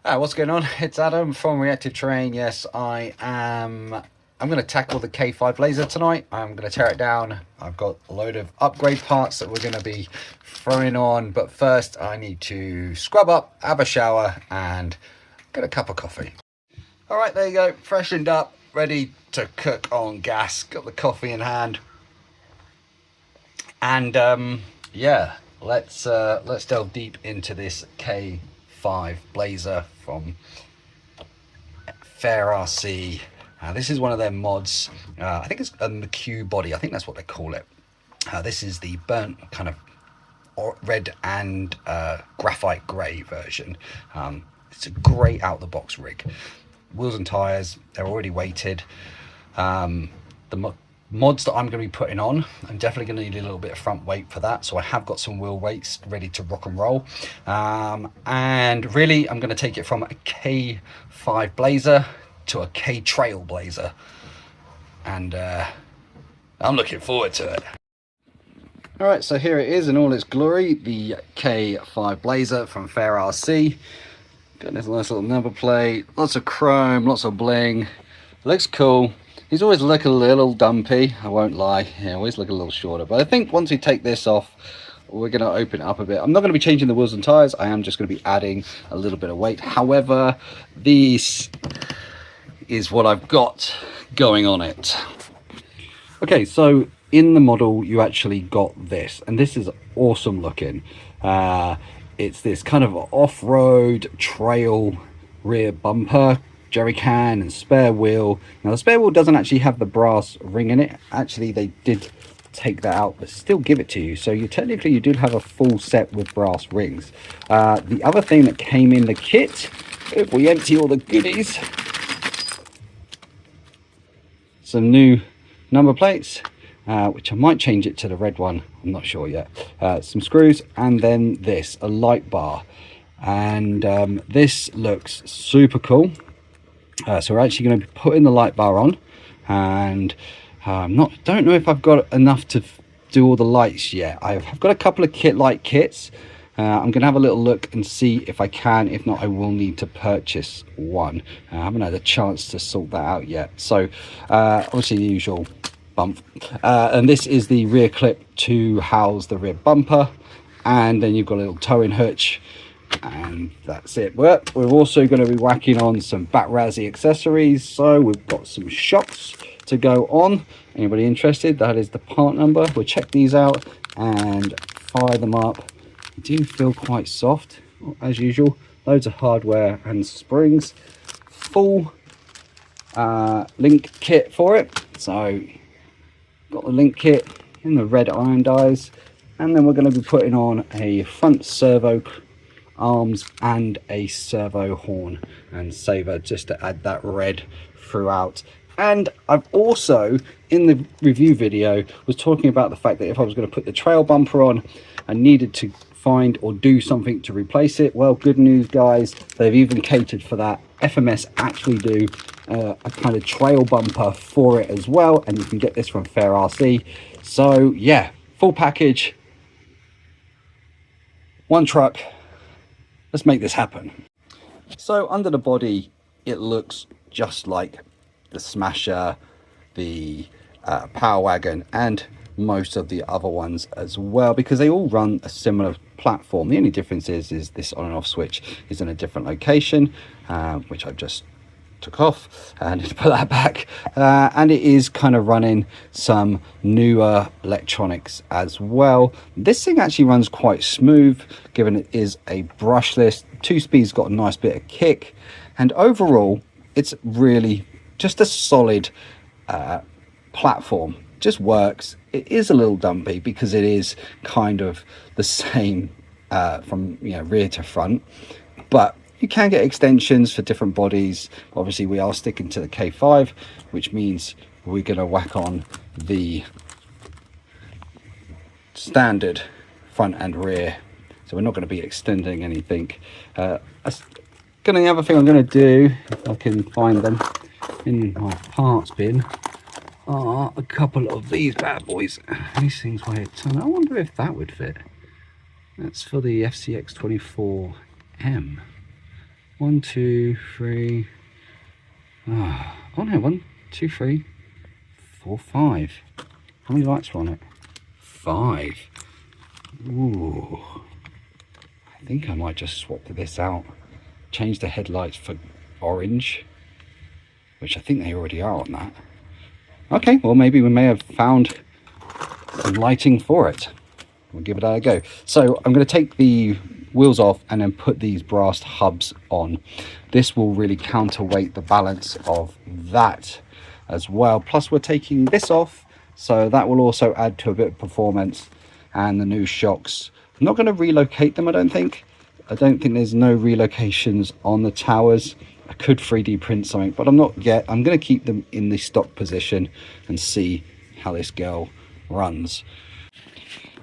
What's going on? It's Adam from Reactive Terrain. Yes, I'm going to tackle the K5 Blazer tonight. I'm going to tear it down. I've got a load of upgrade parts that we're going to be throwing on, but first I need to scrub up, have a shower, and get a cup of coffee. All right, there you go, freshened up, ready to cook on gas. Got the coffee in hand, and yeah, let's delve deep into this K5 Blazer from FairRC. This is one of their mods. I think it's a Mcque body. I think that's what they call it. This is the burnt kind of red and graphite grey version. It's a great out the box rig. Wheels and tyres, they're already weighted. The mods that I'm going to be putting on, I'm definitely going to need a little bit of front weight for that, so I have got some wheel weights ready to rock and roll. And really I'm going to take it from a K5 Blazer to a K Trail Blazer, and I'm looking forward to it. All right, so here it is in all its glory, the K5 Blazer from FairRC. Got this nice little number plate, lots of chrome, lots of bling. Looks cool. These always look a little dumpy, I won't lie. They always look a little shorter, but I think once we take this off, we're going to open it up a bit. I'm not going to be changing the wheels and tires. I am just going to be adding a little bit of weight. However, these is what I've got going on it. Okay, so in the model you actually got this, and this is awesome looking. It's this kind of off-road trail rear bumper, jerry can and spare wheel. Now the spare wheel doesn't actually have the brass ring in it. Actually they did take that out, but still give it to you, so you technically do have a full set with brass rings. The other thing that came in the kit, if we empty all the goodies, some new number plates, which I might change it to the red one, I'm not sure yet. Some screws, and then this, a light bar, and this looks super cool. So we're actually going to be putting the light bar on, and don't know if I've got enough to do all the lights yet. I've got a couple of light kits. I'm going to have a little look and see if I can. If not, I will need to purchase one. I haven't had a chance to sort that out yet. So obviously the usual bump, and this is the rear clip to house the rear bumper, and then you've got a little towing hutch, and that's it. We're also going to be whacking on some batrrazi accessories, so we've got some shocks to go on. Anybody interested, that is the part number. We'll check these out and fire them up. They do feel quite soft as usual. Loads of hardware and springs. Full link kit for it. So got the link kit in the red iron dies, and then we're going to be putting on a front servo arms and a servo horn and saver, just to add that red throughout. And I've also, in the review video, was talking about the fact that if I was going to put the trail bumper on, I needed to find or do something to replace it. Well, good news guys, they've even catered for that. FMS actually do a kind of trail bumper for it as well, and you can get this from FairRC. So yeah, full package, one truck. Let's make this happen. So under the body, it looks just like the Smasher, the Power Wagon, and most of the other ones as well, because they all run a similar platform. The only difference is this on and off switch is in a different location, which I've just took off and to put that back, and it is kind of running some newer electronics as well. This thing actually runs quite smooth, given it is a brushless. 2-speed's got a nice bit of kick, and overall it's really just a solid platform. Just works. It is a little dumpy because it is kind of the same from rear to front, but you can get extensions for different bodies. Obviously we are sticking to the K5, which means we're going to whack on the standard front and rear, so we're not going to be extending anything. The other thing I'm going to do, if I can find them in my parts bin, are a couple of these bad boys. These things weigh a ton. I wonder if that would fit. That's for the FCX-24 M. 1, 2, 3. Oh no, 1, 2, 3, 4, 5. How many lights are on it? 5. Ooh. I think I might just swap this out. Change the headlights for orange, which I think they already are on that. Okay, well maybe we may have found some lighting for it. We'll give it a go. So I'm going to take the wheels off and then put these brass hubs on. This will really counterweight the balance of that as well. Plus we're taking this off, so that will also add to a bit of performance. And the new shocks, I'm not going to relocate them, I don't think there's no relocations on the towers. I could 3D print something, but I'm not yet. I'm going to keep them in the stock position and see how this girl runs.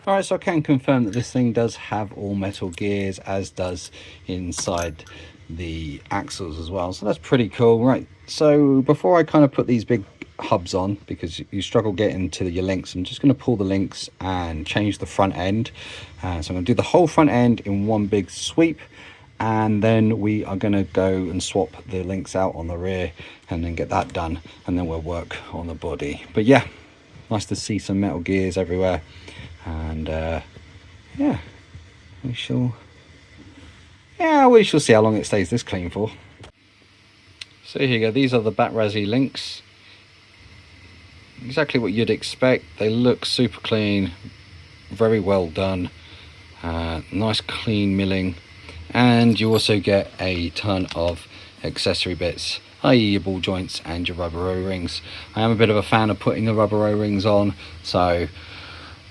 All right, so I can confirm that this thing does have all metal gears, as does inside the axles as well, so that's pretty cool. Right, so before I kind of put these big hubs on, because you struggle getting to your links, I'm just going to pull the links and change the front end. So I'm going to do the whole front end in one big sweep, and then we are going to go and swap the links out on the rear and then get that done, and then we'll work on the body. But yeah, nice to see some metal gears everywhere. And yeah, we shall see how long it stays this clean for. So here you go, these are the batrrazi links. Exactly what you'd expect. They look super clean, very well done, nice clean milling, and you also get a ton of accessory bits, i.e. your ball joints and your rubber O-rings. I am a bit of a fan of putting the rubber O-rings on, so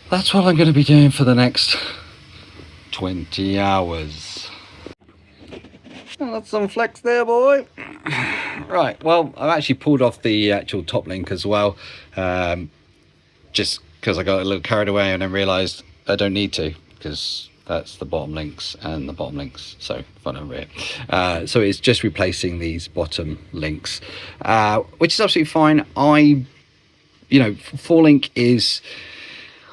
that's what I'm going to be doing for the next 20 hours. Oh, that's some flex there, boy. Right, well, I've actually pulled off the actual top link as well, just because I got a little carried away and then realised I don't need to, because that's the bottom links and the bottom links, so front and rear. So it's just replacing these bottom links, which is absolutely fine. Four link is,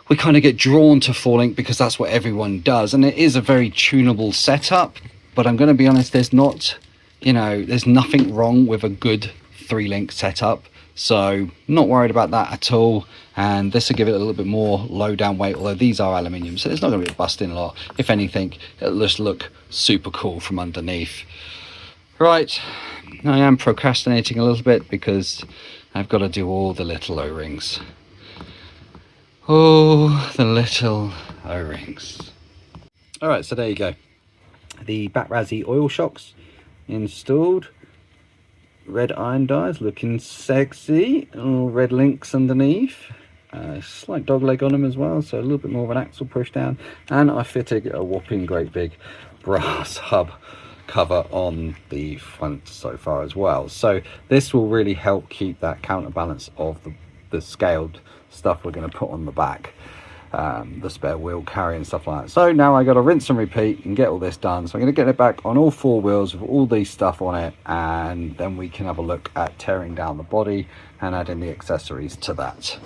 we kind of get drawn to four link because that's what everyone does, and it is a very tunable setup. But I'm going to be honest, there's nothing wrong with a good 3-link setup, so not worried about that at all. And this will give it a little bit more low down weight, although these are aluminium, so it's not going to be busting a lot. If anything, it'll just look super cool from underneath. Right, I am procrastinating a little bit because I've got to do all the little O-rings. Oh, the little O-rings. All right, so there you go. The batrrazi oil shocks installed. Red iron dies, looking sexy. Oh, red links underneath. Slight dog leg on them as well, so a little bit more of an axle push down. And I fitted a whopping great big brass hub cover on the front so far as well. So this will really help keep that counterbalance of the scaled stuff we're going to put on the back. The spare wheel carry and stuff like that. So now I got to rinse and repeat and get all this done. So I'm going to get it back on all 4 wheels with all these stuff on it, and then we can have a look at tearing down the body and adding the accessories to that.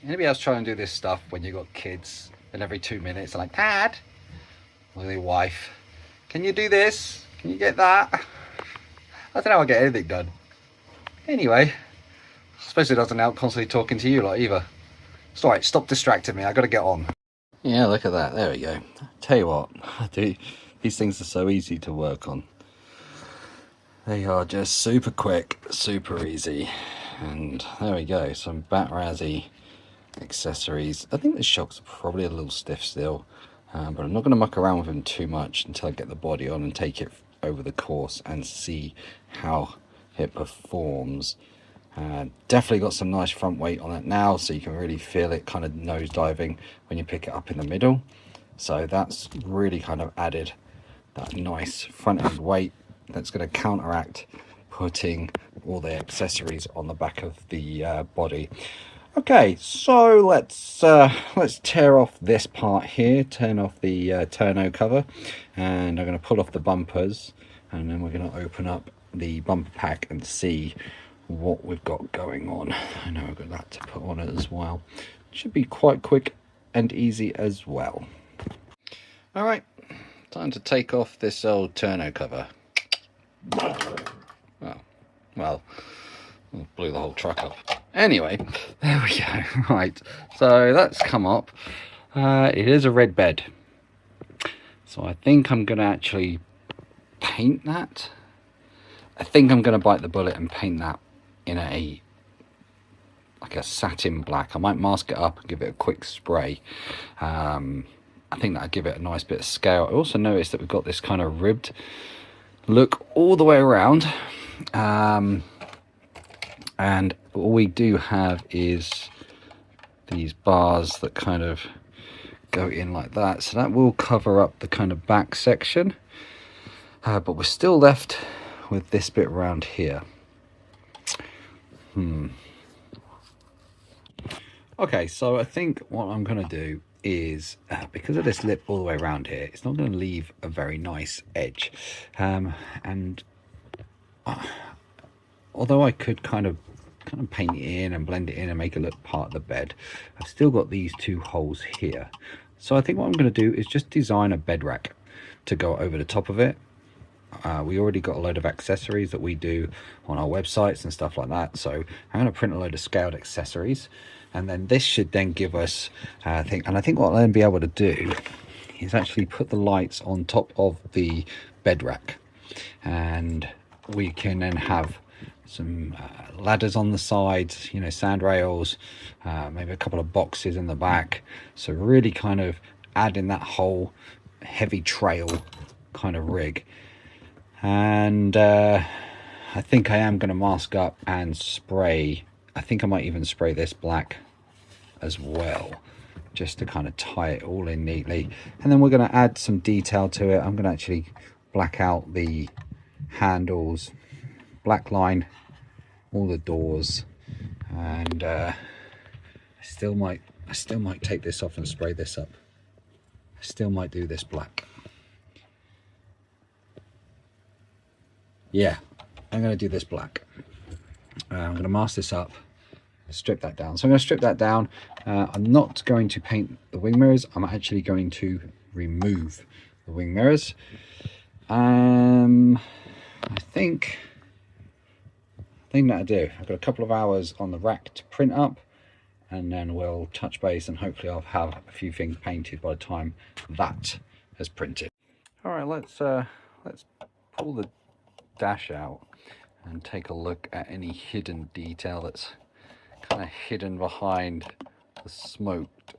Anybody else try and do this stuff when you got kids and every 2 minutes they're like, Dad, or your wife, can you do this? Can you get that? I don't know how I get anything done. Anyway, I suppose it doesn't help constantly talking to you lot either. It's alright, stop distracting me, I gotta get on. Yeah, look at that, there we go. Tell you what, these things are so easy to work on. They are just super quick, super easy. And there we go, some batrrazi accessories. I think the shocks are probably a little stiff still, but I'm not going to muck around with them too much until I get the body on and take it over the course and see how it performs. Definitely got some nice front weight on it now, so you can really feel it kind of nose diving when you pick it up in the middle. So that's really kind of added that nice front end weight that's going to counteract putting all the accessories on the back of the body. Okay, so let's tear off this part here, turn off the tonneau cover, and I'm going to pull off the bumpers, and then we're going to open up the bumper pack and see what we've got going on. I know I've got that to put on it as well. Should be quite quick and easy as well. All right, time to take off this old tonneau cover. Oh, well, blew the whole truck up. Anyway, there we go. Right, so that's come up. It is a red bed, so I think I'm going to actually paint that. I think I'm going to bite the bullet and paint that in like a satin black. I might mask it up and give it a quick spray. I think that'll give it a nice bit of scale. I also noticed that we've got this kind of ribbed look all the way around, and all we do have is these bars that kind of go in like that, so that will cover up the kind of back section, but we're still left with this bit around here. Okay, so I think what I'm going to do is, because of this lip all the way around here, it's not going to leave a very nice edge, and although I could kind of paint it in and blend it in and make it look part of the bed, I've still got these two holes here. So I think what I'm going to do is just design a bed rack to go over the top of it. We already got a load of accessories that we do on our websites and stuff like that, so I'm going to print a load of scaled accessories, and then this should then give us I think what I'll then be able to do is actually put the lights on top of the bed rack, and we can then have some ladders on the sides, you know, sand rails, maybe a couple of boxes in the back, so really kind of adding that whole heavy trail kind of rig. And I think I am going to mask up and spray. I think I might even spray this black as well, just to kind of tie it all in neatly. And then we're going to add some detail to it. I'm going to actually black out the handles, black line all the doors, and I still might take this off and spray this up. I still might do this black. Yeah, I'm going to do this black. I'm going to mask this up, strip that down. So I'm going to strip that down. I'm not going to paint the wing mirrors. I'm actually going to remove the wing mirrors. I think that'll do. I've got a couple of hours on the rack to print up, and then we'll touch base, and hopefully I'll have a few things painted by the time that has printed. All right, let's pull the dash out and take a look at any hidden detail that's kind of hidden behind the smoked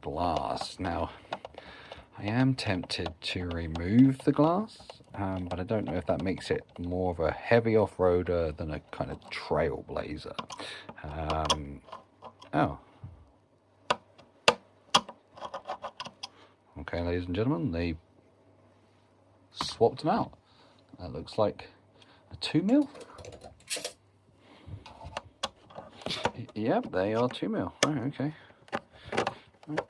glass. Now, I am tempted to remove the glass, but I don't know if that makes it more of a heavy off-roader than a kind of trailblazer. Oh. Okay, ladies and gentlemen, they swapped them out. That looks like a 2mm. Yep, they are 2mm. Right, okay. Right.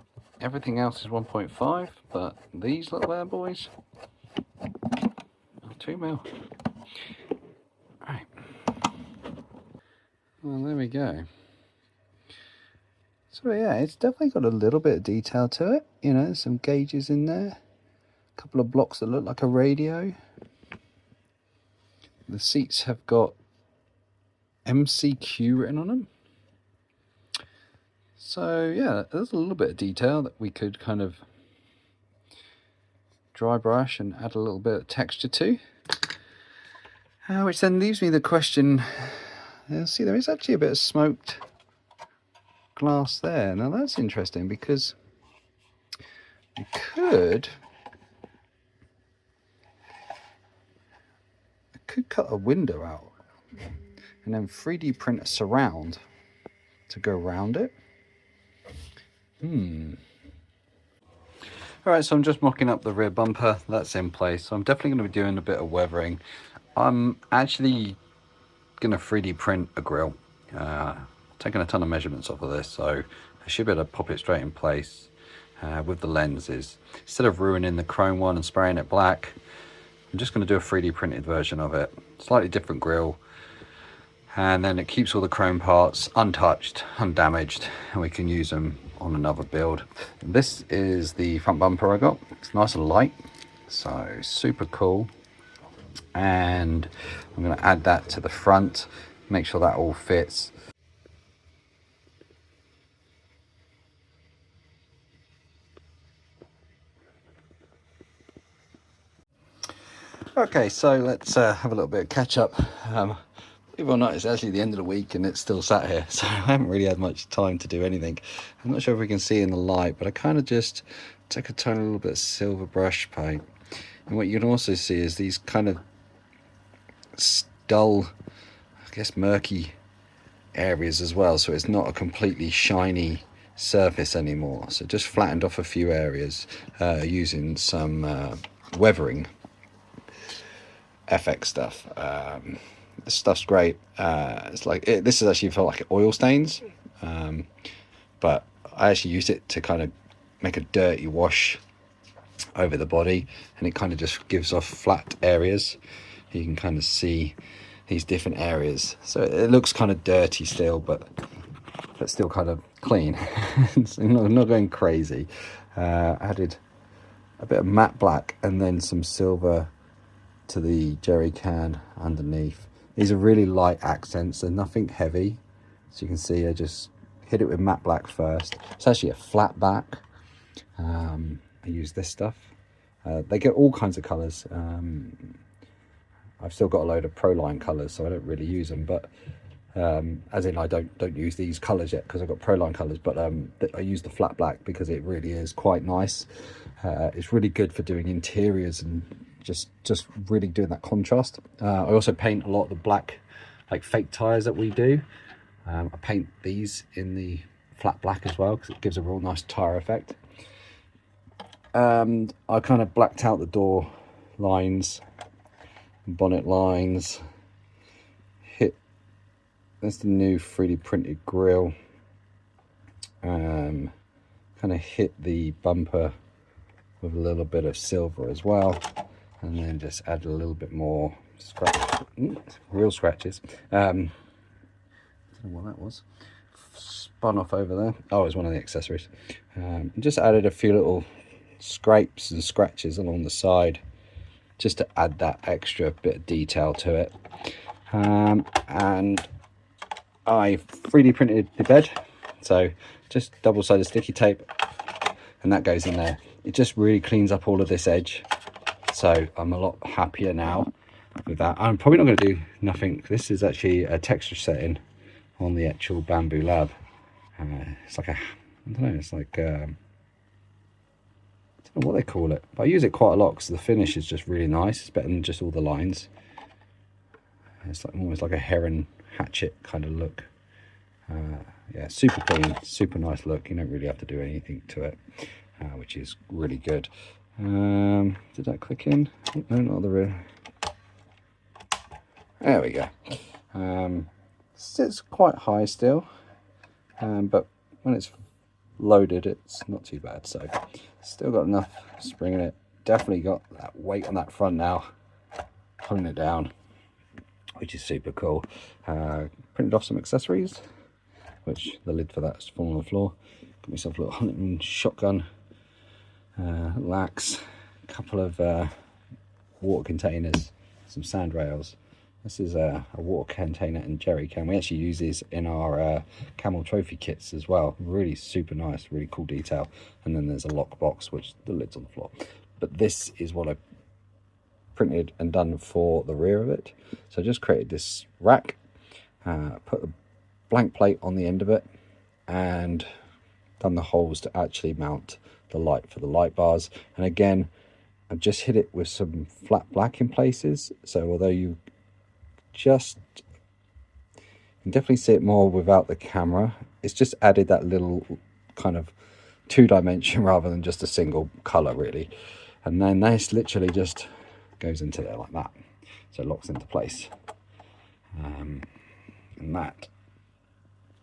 Everything else is 1.5, but these little bad boys are 2mm. Right. Well, there we go. So yeah, it's definitely got a little bit of detail to it. You know, some gauges in there. A couple of blocks that look like a radio. The seats have got MCQ written on them. So yeah, there's a little bit of detail that we could kind of dry brush and add a little bit of texture to. Which then leaves me the question, see, there is actually a bit of smoked glass there. Now that's interesting, because we could cut a window out and then 3D print a surround to go around it. Alright, so I'm just mocking up the rear bumper. That's in place. So I'm definitely going to be doing a bit of weathering. I'm actually going to 3D print a grille. Taking a ton of measurements off of this, so I should be able to pop it straight in place with the lenses. Instead of ruining the chrome one and spraying it black, I'm just going to do a 3D printed version of it. Slightly different grille. and then it keeps all the chrome parts untouched, undamaged, and we can use them on another build. This is the front bumper I got. It's nice and light, so super cool. And I'm going to add that to the front, make sure that all fits. Okay, so let's have a little bit of catch up. Believe it or not, it's actually the end of the week and it's still sat here, so I haven't really had much time to do anything. I'm not sure if we can see in the light, but I kind of just took a tiny little bit of silver brush paint. And what you can also see is these kind of dull, I guess murky areas as well, so it's not a completely shiny surface anymore. So just flattened off a few areas using some weathering FX stuff. This stuff's great. It's like this is actually for like oil stains, but I actually used it to kind of make a dirty wash over the body, and it kind of just gives off flat areas. You can kind of see these different areas, so it looks kind of dirty still, but still kind of clean. It's not going crazy. Added a bit of matte black and then some silver to the jerry can underneath. These are really light accents, they're nothing heavy. So you can see I just hit it with matte black first. It's actually a flat back. I use this stuff. They get all kinds of colours. I've still got a load of Proline colours, so I don't really use them, but as in I don't use these colours yet because I've got Proline colours, but I use the flat black because it really is quite nice. It's really good for doing interiors and just really doing that contrast. I also paint a lot of the black, like fake tires that we do. I paint these in the flat black as well because it gives a real nice tire effect. And I kind of blacked out the door lines, bonnet lines. That's the new 3D printed grille. Kind of hit the bumper with a little bit of silver as well, and then just add a little bit more real scratches. I don't know what that was. Spun off over there. Oh, it was one of the accessories. Just added a few little scrapes and scratches along the side, just to add that extra bit of detail to it. And I 3D printed the bed, so just double-sided sticky tape, and that goes in there. It just really cleans up all of this edge, so I'm a lot happier now with that. I'm probably not going to do nothing. This is actually a texture setting on the actual Bamboo Lab. It's like I don't know, it's like I don't know what they call it, but I use it quite a lot because the finish is just really nice. It's better than just all the lines. It's like almost like a heron hatchet kind of look. Yeah, super clean, super nice look. You don't really have to do anything to it, which is really good. Did that click in? No, not the real. There we go. Sits quite high still, but when it's loaded it's not too bad, so still got enough spring in it. Definitely got that weight on that front now, pulling it down, which is super cool. Printed off some accessories, which the lid for that is falling on the floor. Got myself a little hunting shotgun, little axe, a couple of water containers, some sand rails. This is a water container and jerry can. We actually use these in our camel trophy kits as well. Really super nice, really cool detail. And then there's a lock box, which the lid's on the floor. But this is what I printed and done for the rear of it. So I just created this rack, put a blank plate on the end of it, and done the holes to actually mount the light for the light bars. And again, I've just hit it with some flat black in places, so although you can definitely see it more without the camera, it's just added that little kind of two-dimension rather than just a single color really. And then this literally just goes into there like that, so it locks into place. And that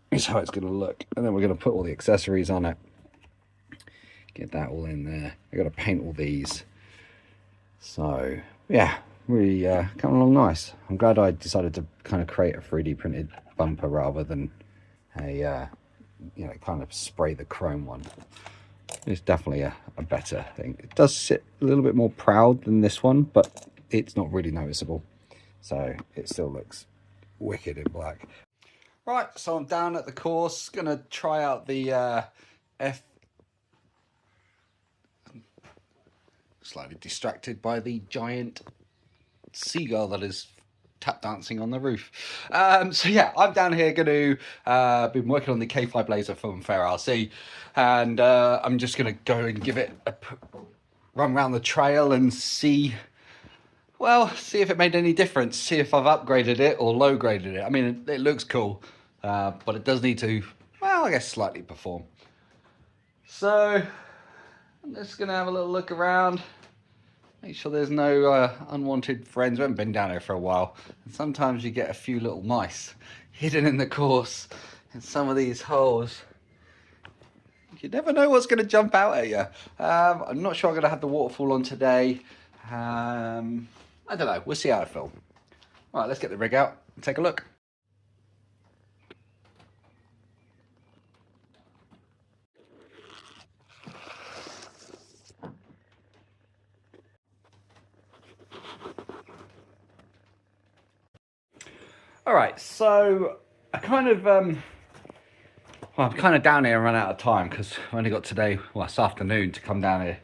is how it's going to look. And then we're going to put all the accessories on it, get that all in there. I've got to paint all these, so yeah, really coming along nice. I'm glad I decided to kind of create a 3D printed bumper rather than a you know, kind of spray the chrome one. It's definitely a better thing. It does sit a little bit more proud than this one, but it's not really noticeable, so it still looks wicked in black. Right, so I'm down at the course, gonna try out the slightly distracted by the giant seagull that is tap dancing on the roof. So yeah, I'm down here going to been working on the Mcque Blazer from FairRC, and I'm just going to go and give it a run around the trail and see, well, see if it made any difference, see if I've upgraded it or low graded it. I mean, it looks cool, but it does need to, well, I guess slightly perform. So I'm just going to have a little look around. Make sure there's no unwanted friends. We haven't been down here for a while. And sometimes you get a few little mice hidden in the course in some of these holes. You never know what's going to jump out at you. I'm not sure I'm going to have the waterfall on today. I don't know. We'll see how I feel. All right, let's get the rig out and take a look. All right, so I kind of, well, I'm kind of down here and run out of time because I only got today, well, this afternoon to come down here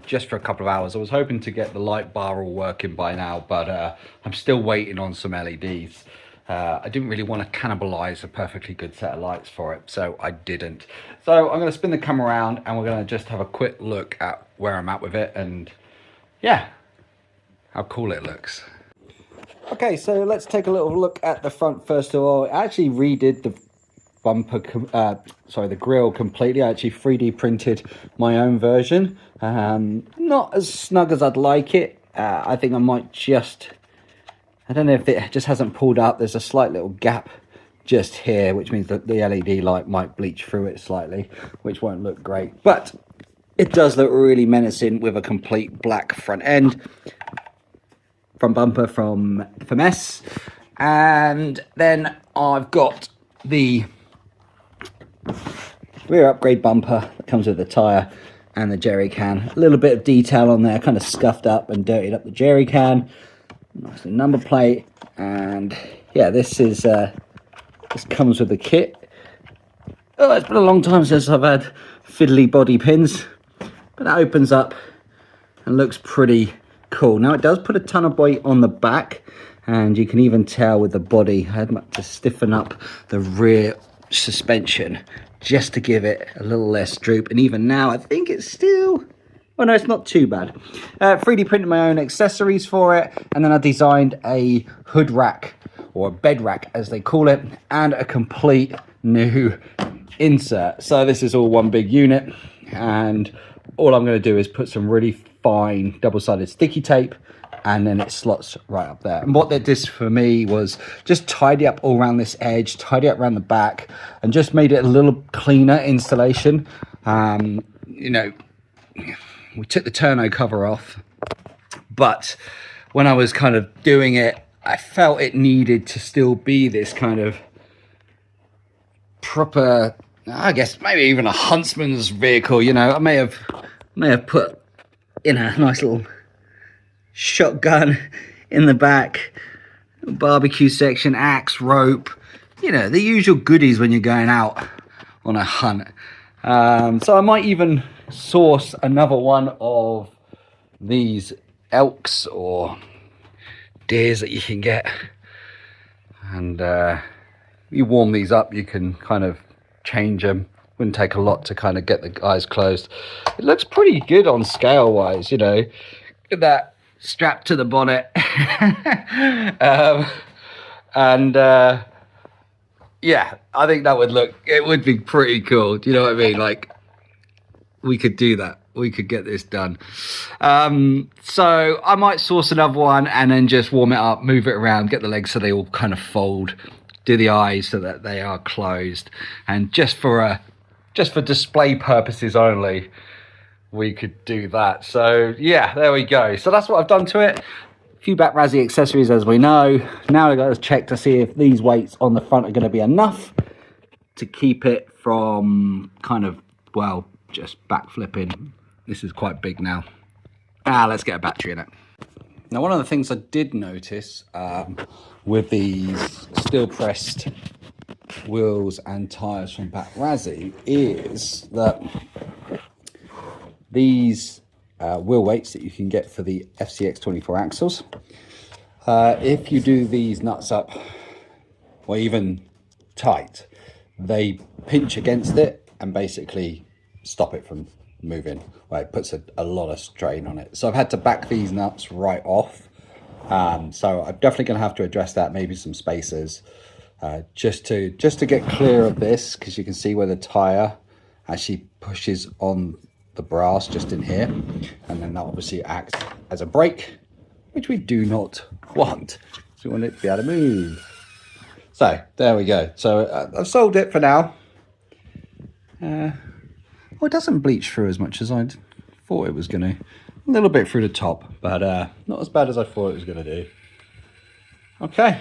just for a couple of hours. I was hoping to get the light bar all working by now, but I'm still waiting on some LEDs. I didn't really want to cannibalize a perfectly good set of lights for it, so I didn't. So I'm going to spin the camera around and we're going to just have a quick look at where I'm at with it and, yeah, how cool it looks. Okay, so let's take a little look at the front first of all. I actually redid the bumper, the grille completely. I actually 3D printed my own version. Not as snug as I'd like it. I think I might just, I don't know if it just hasn't pulled up. There's a slight little gap just here, which means that the LED light might bleach through it slightly, which won't look great. But it does look really menacing with a complete black front end. Front bumper from FMS, and then I've got the rear upgrade bumper that comes with the tyre and the jerry can. A little bit of detail on there, kind of scuffed up and dirtied up the jerry can. Nice number plate, and yeah, this is this comes with the kit. Oh, it's been a long time since I've had fiddly body pins, but that opens up and looks pretty cool. Now it does put a ton of weight on the back, and you can even tell with the body I had to stiffen up the rear suspension just to give it a little less droop, and even now I think it's still, oh no, it's not too bad. 3D printed my own accessories for it, and then I designed a hood rack, or a bed rack as they call it, and a complete new insert. So this is all one big unit, and all I'm going to do is put some really fine double-sided sticky tape, and then it slots right up there. And what that did for me was just tidy up all around this edge, tidy up around the back, and just made it a little cleaner installation. You know, we took the tonneau cover off, but when I was kind of doing it, I felt it needed to still be this kind of proper, I guess maybe even a huntsman's vehicle. You know, I may have put in a nice little shotgun in the back, barbecue section, axe, rope, you know, the usual goodies when you're going out on a hunt. So I might even source another one of these elks or deers that you can get, and you warm these up, you can kind of change them. Wouldn't take a lot to kind of get the eyes closed. It looks pretty good on scale wise, you know. Get that strapped to the bonnet. Yeah, I think that would look, it would be pretty cool. Do you know what I mean? Like, we could do that. We could get this done. So I might source another one and then just warm it up, move it around, get the legs so they all kind of fold, do the eyes so that they are closed, and just for display purposes only, we could do that. So yeah, there we go. So that's what I've done to it. few batrrazi accessories, as we know. Now I've got to check to see if these weights on the front are going to be enough to keep it from kind of, well, just backflipping. This is quite big now. Let's get a battery in it. Now, one of the things I did notice with these steel pressed wheels and tires from batrrazi is that these wheel weights that you can get for the FCX-24 axles, if you do these nuts up or even tight, they pinch against it and basically stop it from moving. Well, it puts a lot of strain on it. So I've had to back these nuts right off. So I'm definitely going to have to address that, maybe some spacers, just to get clear of this, because you can see where the tire actually pushes on the brass just in here, and then that obviously acts as a brake, which we do not want. So we want it to be able to move. So there we go. So I've sold it for now. Well, it doesn't bleach through as much as I thought it was going to. A little bit through the top, but not as bad as I thought it was going to do. Okay.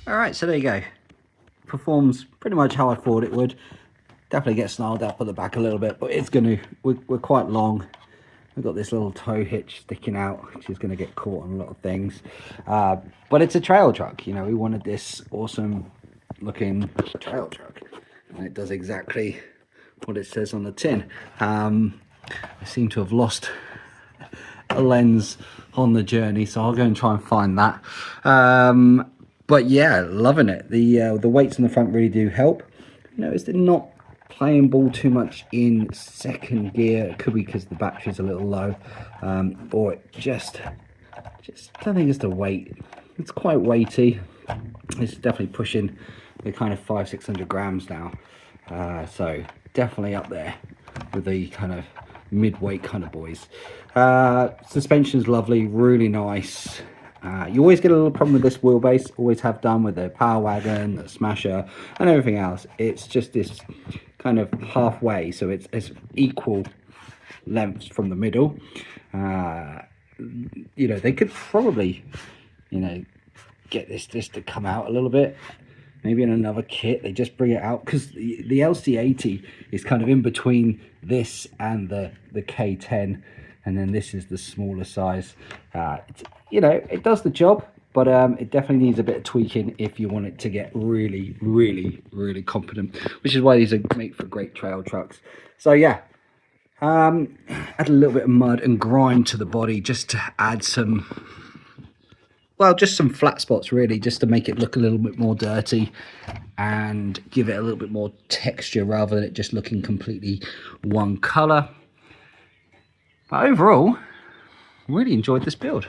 Alright, so there you go. Performs pretty much how I thought it would. Definitely get snarled up at the back a little bit, but it's going to, we're quite long. We've got this little tow hitch sticking out, which is going to get caught on a lot of things. But it's a trail truck, you know, we wanted this awesome looking trail truck. And it does exactly what it says on the tin. I seem to have lost a lens on the journey, so I'll go and try and find that. But yeah, loving it. The weights in the front really do help. Notice they're not playing ball too much in second gear. It could be because the battery's a little low, or it just I think it's the weight. It's quite weighty. It's definitely pushing the kind of 500-600 grams now, so definitely up there with the kind of mid-weight kind of boys. Suspension's lovely, really nice. You always get a little problem with this wheelbase, always have done with the Power Wagon, the Smasher and everything else. It's just this kind of halfway, so it's equal lengths from the middle. They could probably get this to come out a little bit, maybe in another kit. They just bring it out because the LC80 is kind of in between this and the K10, and then this is the smaller size. It does the job, but it definitely needs a bit of tweaking if you want it to get really, really, really competent, which is why these are made for great trail trucks. So yeah, add a little bit of mud and grime to the body just to add some, well, just some flat spots really, just to make it look a little bit more dirty and give it a little bit more texture rather than it just looking completely one color. But overall, really enjoyed this build.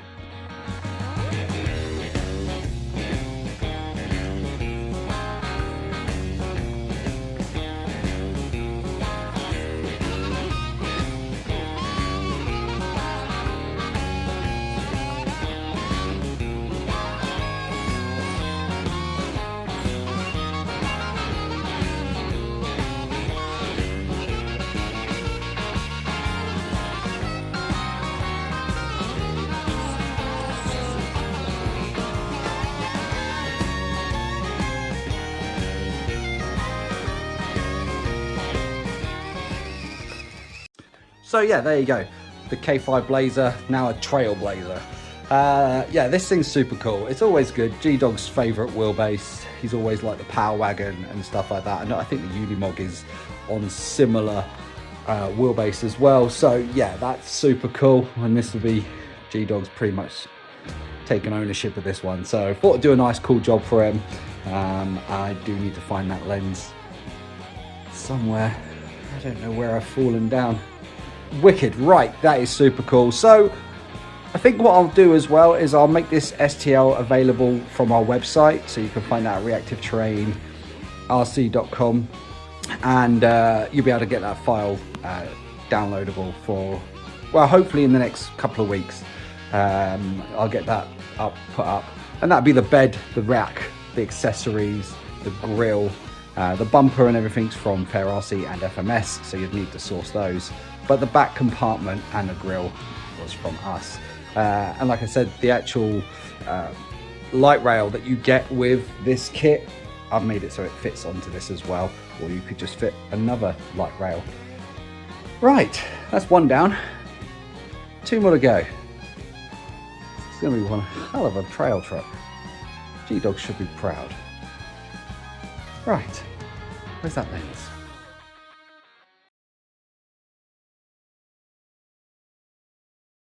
So yeah, there you go. The K5 Blazer, now a Trail Blazer. Yeah, this thing's super cool. It's always good. G-Dog's favourite wheelbase. He's always like the Power Wagon and stuff like that. And I think the Unimog is on similar wheelbase as well. So yeah, that's super cool. And this will be G-Dog's pretty much taken ownership of this one. So I thought I'd do a nice cool job for him. I do need to find that lens somewhere. I don't know where I've fallen down. Wicked, right, that is super cool. So I think what I'll do as well is I'll make this STL available from our website, so you can find that at Reactive Terrain RC.com, and you'll be able to get that file downloadable for, well, hopefully in the next couple of weeks. I'll get that put up, and that'll be the bed, the rack, the accessories, the grill, the bumper and everything's from FairRC and FMS, so you'd need to source those. But the back compartment and the grill was from us. And like I said, the actual light rail that you get with this kit, I've made it so it fits onto this as well, or you could just fit another light rail. Right, that's one down. 2 more to go. It's gonna be one hell of a trail truck. G-Dog should be proud. Right, where's that lens?